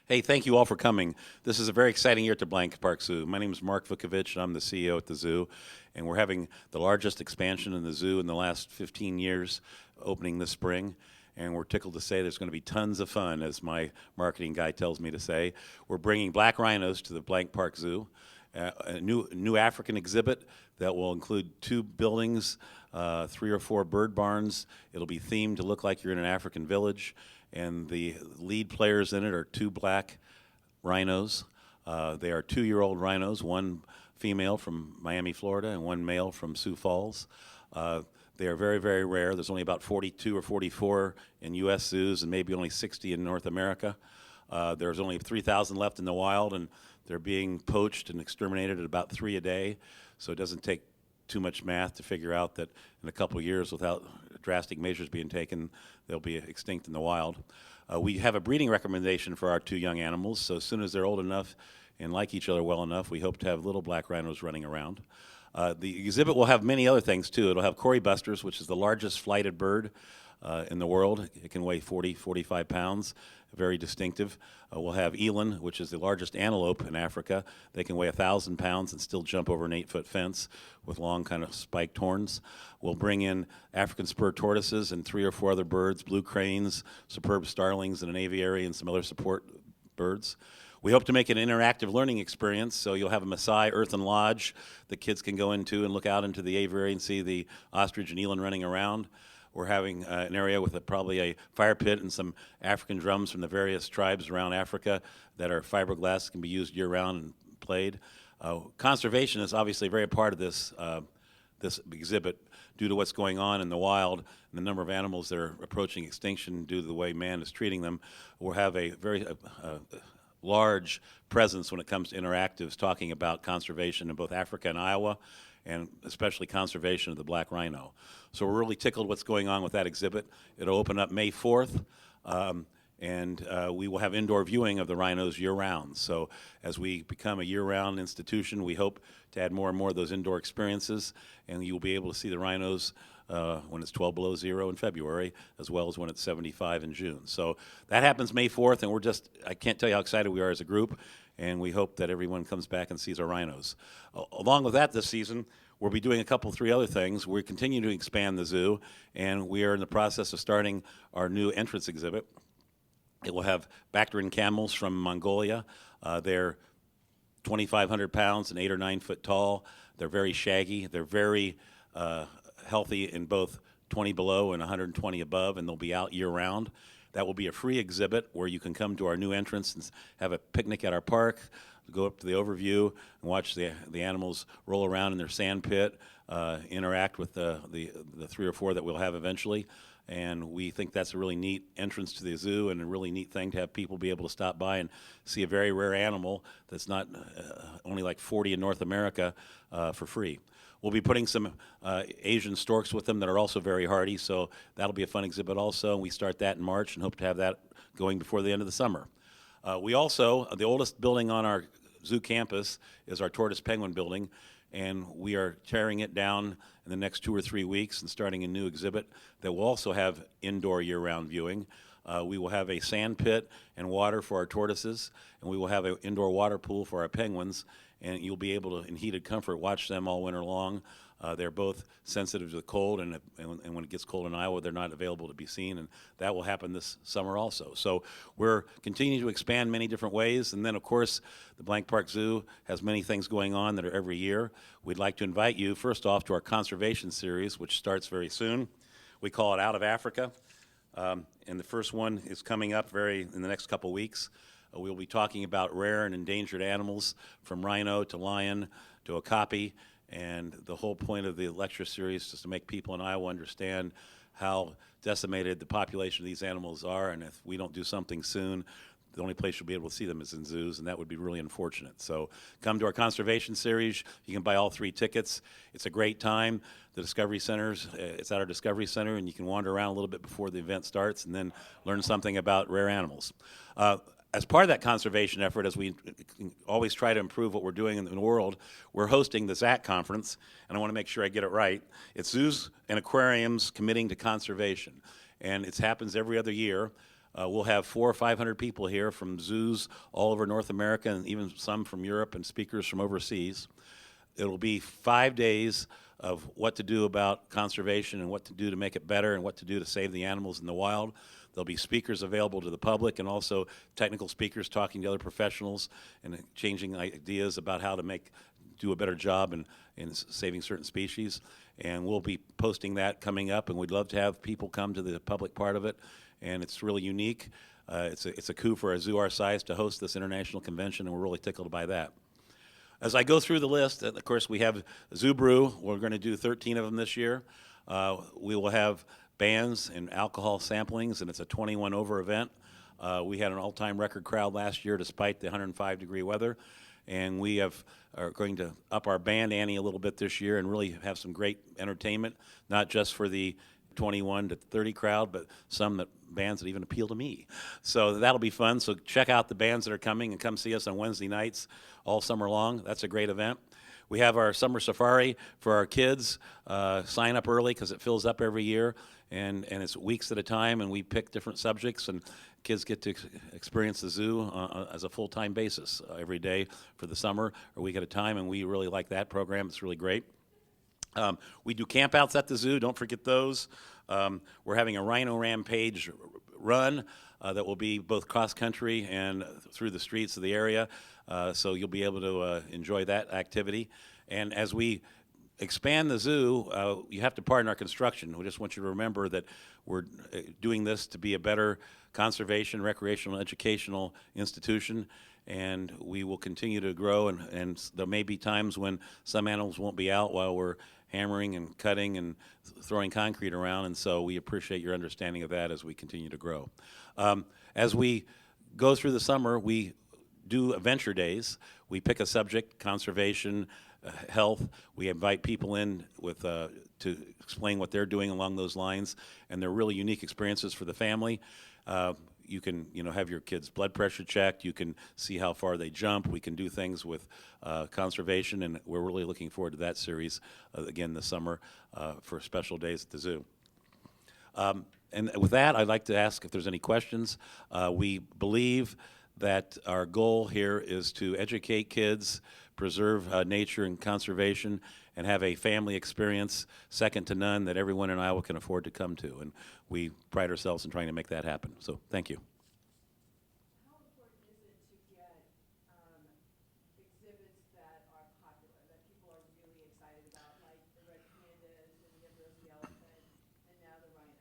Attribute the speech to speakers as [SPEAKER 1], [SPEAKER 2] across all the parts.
[SPEAKER 1] Hey, thank you all for coming. This is a very exciting year at the Blank Park Zoo. My name is Mark Vukovich, and I'm the CEO at the zoo. And we're having the largest expansion in the zoo in the last 15 years, opening this spring. And we're tickled to say there's going to be tons of fun, as my marketing guy tells me to say. We're bringing black rhinos to the Blank Park Zoo, a new African exhibit that will include 2 buildings, 3 or 4 bird barns. It'll be themed to look like you're in an African village. And the lead players in it are 2 black rhinos. They are 2-year-old rhinos, 1 female from Miami, Florida, and 1 male from Sioux Falls. They are very, very rare. There's only about 42 or 44 in U.S. zoos and maybe only 60 in North America. There's only 3,000 left in the wild, and they're being poached and exterminated at about 3 a day. So it doesn't take too much math to figure out that in a couple of years, without drastic measures being taken, they'll be extinct in the wild. We have a breeding recommendation for our 2 young animals, so as soon as they're old enough and like each other well enough, we hope to have little black rhinos running around. The exhibit will have many other things too. It'll have Cory busters, which is the largest flighted bird in the world. It can weigh 40, 45 pounds, very distinctive. We'll have eland, which is the largest antelope in Africa. They can weigh 1,000 pounds and still jump over an 8-foot fence with long kind of spiked horns. We'll bring in African spur tortoises and 3 or 4 other birds, blue cranes, superb starlings, and an aviary and some other support birds. We hope to make it an interactive learning experience, so you'll have a Maasai earthen lodge that kids can go into and look out into the aviary and see the ostrich and eland running around. We're having an area with probably a fire pit and some African drums from the various tribes around Africa that are fiberglass, can be used year-round and played. Conservation is obviously a very part of this exhibit due to what's going on in the wild and the number of animals that are approaching extinction due to the way man is treating them. We'll have a very large presence when it comes to interactives talking about conservation in both Africa and Iowa, and especially conservation of the black rhino. So we're really tickled what's going on with that exhibit. It'll open up May 4th, and we will have indoor viewing of the rhinos year-round. So as we become a year-round institution, we hope to add more and more of those indoor experiences, and you'll be able to see the rhinos when it's 12 below zero in February, as well as when it's 75 in June. So that happens May 4th, and I can't tell you how excited we are as a group, and we hope that everyone comes back and sees our rhinos. Along with that this season, we'll be doing 3 other things. We're continuing to expand the zoo, and we are in the process of starting our new entrance exhibit. It will have Bactrian camels from Mongolia. They're 2,500 pounds and 8 or 9 foot tall. They're very shaggy. They're very healthy in both 20 below and 120 above, and they'll be out year-round. That will be a free exhibit where you can come to our new entrance and have a picnic at our park, go up to the overview and watch the animals roll around in their sand pit, interact with the 3 or 4 that we'll have eventually. And we think that's a really neat entrance to the zoo and a really neat thing to have people be able to stop by and see a very rare animal that's not only like 40 in North America for free. We'll be putting some Asian storks with them that are also very hardy, so that'll be a fun exhibit also, and we start that in March and hope to have that going before the end of the summer. We also, the oldest building on our zoo campus is our tortoise penguin building, and we are tearing it down in the next 2 or 3 weeks and starting a new exhibit that will also have indoor year-round viewing. We will have a sand pit and water for our tortoises, and we will have an indoor water pool for our penguins, and you'll be able to, in heated comfort, watch them all winter long. They're both sensitive to the cold, and when it gets cold in Iowa, they're not available to be seen, and that will happen this summer also. So we're continuing to expand many different ways, and then, of course, the Blank Park Zoo has many things going on that are every year. We'd like to invite you, first off, to our conservation series, which starts very soon. We call it Out of Africa, and the first one is coming up in the next couple weeks. We'll be talking about rare and endangered animals, from rhino to lion to okapi, and the whole point of the lecture series is to make people in Iowa understand how decimated the population of these animals are, and if we don't do something soon, the only place you'll be able to see them is in zoos, and that would be really unfortunate. So come to our conservation series. You can buy all 3 tickets. It's a great time. The Discovery Center's, it's at our Discovery Center, and you can wander around a little bit before the event starts and then learn something about rare animals. As part of that conservation effort, as we always try to improve what we're doing in the world, we're hosting the ZAC conference, and I want to make sure I get it right. It's Zoos and Aquariums Committing to Conservation, and it happens every other year. We'll have 400 or 500 people here from zoos all over North America and even some from Europe and speakers from overseas. It'll be 5 days of what to do about conservation and what to do to make it better and what to do to save the animals in the wild. There'll be speakers available to the public and also technical speakers talking to other professionals and changing ideas about how to do a better job in saving certain species. And we'll be posting that coming up, and we'd love to have people come to the public part of it. And it's really unique. It's a coup for a zoo our size to host this international convention, and we're really tickled by that. As I go through the list, of course, we have Zoo Brew. We're going to do 13 of them this year. We will have bands and alcohol samplings, and it's a 21 over event. We had an all-time record crowd last year despite the 105-degree weather, and we are going to up our band ante a little bit this year and really have some great entertainment, not just for the 21 to 30 crowd, but bands that even appeal to me. So that'll be fun. So check out the bands that are coming and come see us on Wednesday nights all summer long. That's a great event. We have our summer safari for our kids. Sign up early because it fills up every year, and it's weeks at a time, and we pick different subjects, and kids get to experience the zoo as a full-time basis every day for the summer, a week at a time, and we really like that program. It's really great. We do campouts at the zoo. Don't forget those. We're having a Rhino Rampage run that will be both cross-country and through the streets of the area, so you'll be able to enjoy that activity. And as we expand the zoo, you have to pardon our construction. We just want you to remember that we're doing this to be a better conservation, recreational, educational institution, and we will continue to grow, and there may be times when some animals won't be out while we're hammering and cutting and throwing concrete around, and so we appreciate your understanding of that as we continue to grow. As we go through the summer, we do adventure days. We pick a subject, conservation, health. We invite people in to explain what they're doing along those lines, and they're really unique experiences for the family. You can, have your kids' blood pressure checked. You can see how far they jump. We can do things with conservation, and we're really looking forward to that series again this summer for special days at the zoo. And with that, I'd like to ask if there's any questions. We believe that our goal here is to educate kids, preserve nature and conservation, and have a family experience second to none that everyone in Iowa can afford to come to. And we pride ourselves in trying to make that happen. So thank you.
[SPEAKER 2] How important is it to get exhibits that are popular, that people are really excited about, like the red pandas and the elephant and now the rhinos?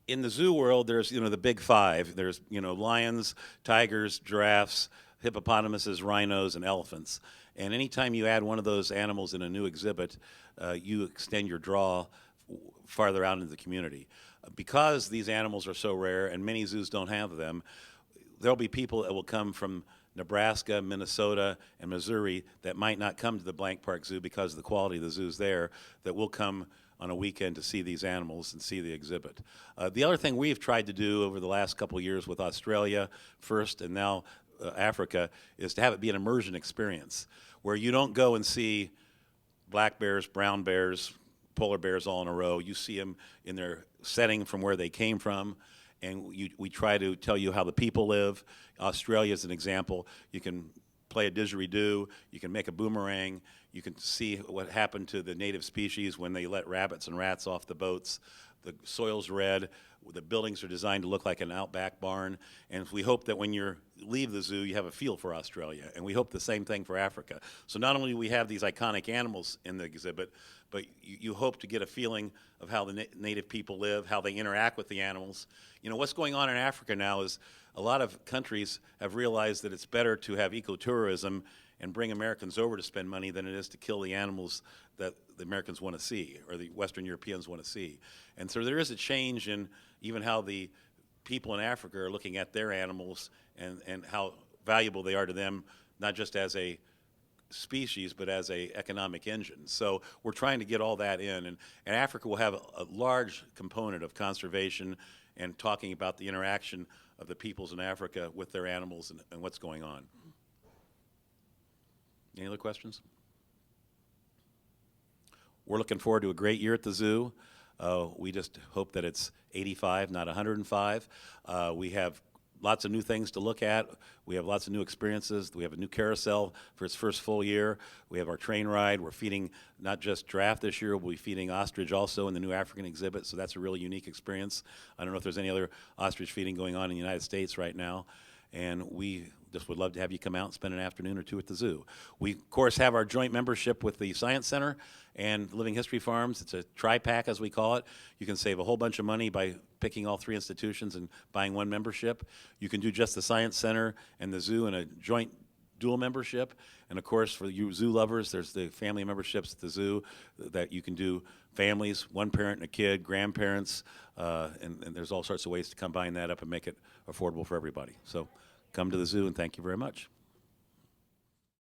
[SPEAKER 1] In the zoo world, there's, the big five. There's, lions, tigers, giraffes, hippopotamuses, rhinos, and elephants. And anytime you add one of those animals in a new exhibit, you extend your draw farther out into the community. Because these animals are so rare and many zoos don't have them, there'll be people that will come from Nebraska, Minnesota, and Missouri that might not come to the Blank Park Zoo because of the quality of the zoos there, that will come on a weekend to see these animals and see the exhibit. The other thing we've tried to do over the last couple of years with Australia first and now Africa is to have it be an immersion experience where you don't go and see black bears, brown bears, polar bears all in a row. You see them in their setting from where they came from, and we try to tell you how the people live. Australia is an example. You can play a didgeridoo, you can make a boomerang, you can see what happened to the native species when they let rabbits and rats off the boats. The soil's red, the buildings are designed to look like an outback barn, and we hope that when you leave the zoo, you have a feel for Australia, and we hope the same thing for Africa. So not only do we have these iconic animals in the exhibit, but you hope to get a feeling of how the native people live, how they interact with the animals. What's going on in Africa now is a lot of countries have realized that it's better to have ecotourism and bring Americans over to spend money than it is to kill the animals that the Americans want to see or the Western Europeans want to see. And so there is a change in even how the people in Africa are looking at their animals and how valuable they are to them, not just as a species, but as a economic engine. So we're trying to get all that in. And Africa will have a large component of conservation and talking about the interaction of the peoples in Africa with their animals and what's going on. Any other questions? We're looking forward to a great year at the zoo. We just hope that it's 85, not 105. We have lots of new things to look at. We have lots of new experiences. We have a new carousel for its first full year. We have our train ride. We're feeding not just giraffe this year, we'll be feeding ostrich also in the new African exhibit, so that's a really unique experience. I don't know if there's any other ostrich feeding going on in the United States right now, and we just would love to have you come out and spend an afternoon or two at the zoo. We, of course, have our joint membership with the Science Center and Living History Farms. It's a tri-pack, as we call it. You can save a whole bunch of money by picking all three institutions and buying one membership. You can do just the Science Center and the zoo in a joint dual membership. And of course, for you zoo lovers, there's the family memberships at the zoo that you can do families, one parent and a kid, grandparents, and there's all sorts of ways to combine that up and make it affordable for everybody. So come to the zoo, and thank you very much.